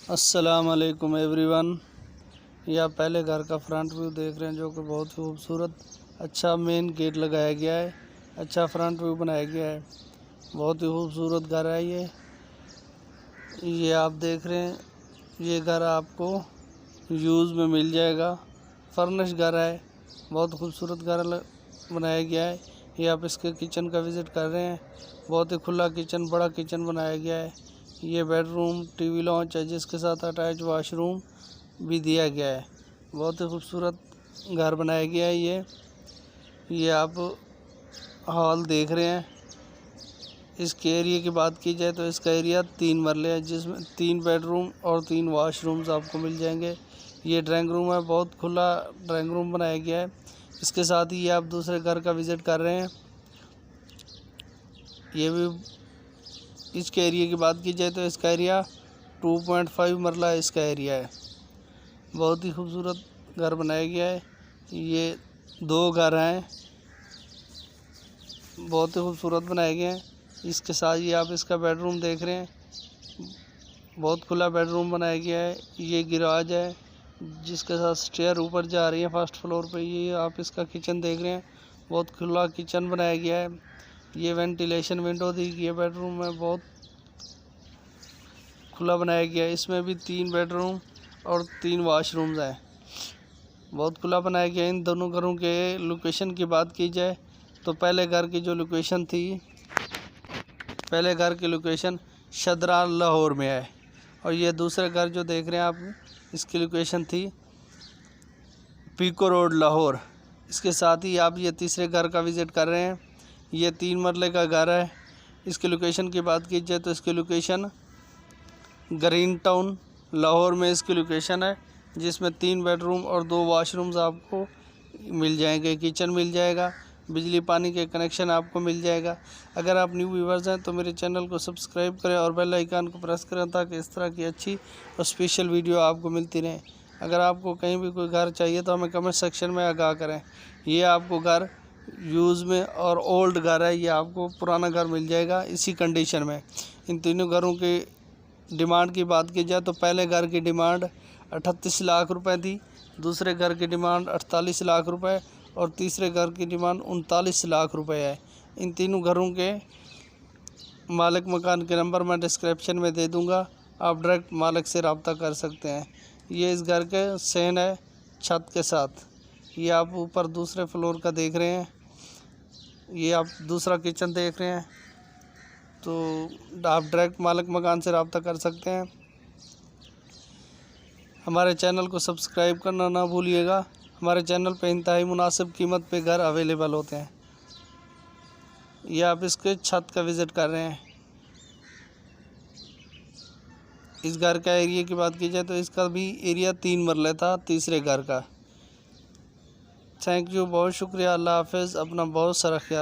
अस्सलाम वालेकुम एवरीवन। ये आप पहले घर का फ्रंट व्यू देख रहे हैं जो कि बहुत ही खूबसूरत अच्छा मेन गेट लगाया गया है। अच्छा फ्रंट व्यू बनाया गया है। बहुत ही खूबसूरत घर है ये आप देख रहे हैं। ये घर आपको यूज़ में मिल जाएगा। फर्निश घर है। बहुत खूबसूरत घर बनाया गया है। ये आप इसके किचन का विज़िट कर रहे हैं। बहुत ही खुला किचन, बड़ा किचन बनाया गया है। ये बेडरूम टीवी लॉन्च है जिसके साथ अटैच वॉशरूम भी दिया गया है। बहुत ही खूबसूरत घर बनाया गया है ये आप हॉल देख रहे हैं। इसके एरिया की बात की जाए तो इसका एरिया 3 मरले है जिसमें 3 बेडरूम और 3 वॉशरूम्स आपको मिल जाएंगे। ये ड्राइंग रूम है। बहुत खुला ड्राइंग रूम बनाया गया है। इसके साथ ही ये आप दूसरे घर का विज़िट कर रहे हैं। ये भी इसके एरिया की बात की जाए तो इसका एरिया 2.5 मरला इसका एरिया है। बहुत ही खूबसूरत घर बनाया गया है। ये 2 घर हैं। बहुत ही खूबसूरत बनाए गए हैं। इसके साथ ही आप इसका बेडरूम देख रहे हैं। बहुत खुला बेडरूम बनाया गया है। ये गिराज है जिसके साथ स्टेयर ऊपर जा रही है फर्स्ट फ्लोर पे। ये आप इसका किचन देख रहे हैं। बहुत खुला किचन बनाया गया है। ये वेंटिलेशन विंडो दी गई है बेडरूम में। बहुत खुला बनाया गया है। इसमें भी 3 बेडरूम और 3 वाशरूम्स हैं। बहुत खुला बनाया गया है। इन दोनों घरों के लोकेशन की बात की जाए तो पहले घर की जो लोकेशन थी, पहले घर की लोकेशन शदरा लाहौर में है और ये दूसरे घर जो देख रहे हैं आप, इसकी लोकेशन थी पीको रोड लाहौर। इसके साथ ही आप ये तीसरे घर का विज़िट कर रहे हैं। ये 3 मरले का घर है। इसकी लोकेशन की बात की जाए तो इसकी लोकेशन ग्रीन टाउन लाहौर में इसकी लोकेशन है जिसमें 3 बेडरूम और 2 वाशरूम्स आपको मिल जाएंगे। किचन मिल जाएगा। बिजली पानी के कनेक्शन आपको मिल जाएगा। अगर आप न्यू व्यूअर्स हैं तो मेरे चैनल को सब्सक्राइब करें और बेल आइकन को प्रेस करें ताकि इस तरह की अच्छी और स्पेशल वीडियो आपको मिलती रहें। अगर आपको कहीं भी कोई घर चाहिए तो हमें कमेंट सेक्शन में आगाह करें। ये आपको घर यूज़ में और ओल्ड घर है। ये आपको पुराना घर मिल जाएगा इसी कंडीशन में। इन तीनों घरों की डिमांड की बात की जाए तो पहले घर की डिमांड 38 लाख रुपए थी, दूसरे घर की डिमांड 48 लाख रुपए और तीसरे घर की डिमांड 39 लाख रुपए है। इन तीनों घरों के मालिक मकान के नंबर मैं डिस्क्रिप्शन में दे दूंगा। आप डायरेक्ट मालिक से रब्ता कर सकते हैं। ये इस घर के सेन है छत के साथ। ये आप ऊपर दूसरे फ्लोर का देख रहे हैं। ये आप दूसरा किचन देख रहे हैं तो आप डायरेक्ट मालिक मकान से रब्ता कर सकते हैं। हमारे चैनल को सब्सक्राइब करना ना भूलिएगा। हमारे चैनल पे इंतहाई मुनासिब कीमत पे घर अवेलेबल होते हैं। ये आप इसके छत का विज़िट कर रहे हैं। इस घर का एरिया की बात की जाए तो इसका भी एरिया 3 मरले था तीसरे घर का। थैंक यू, बहुत शुक्रिया। अल्लाह हाफ़िज़। अपना बहुत सारा ख्याल।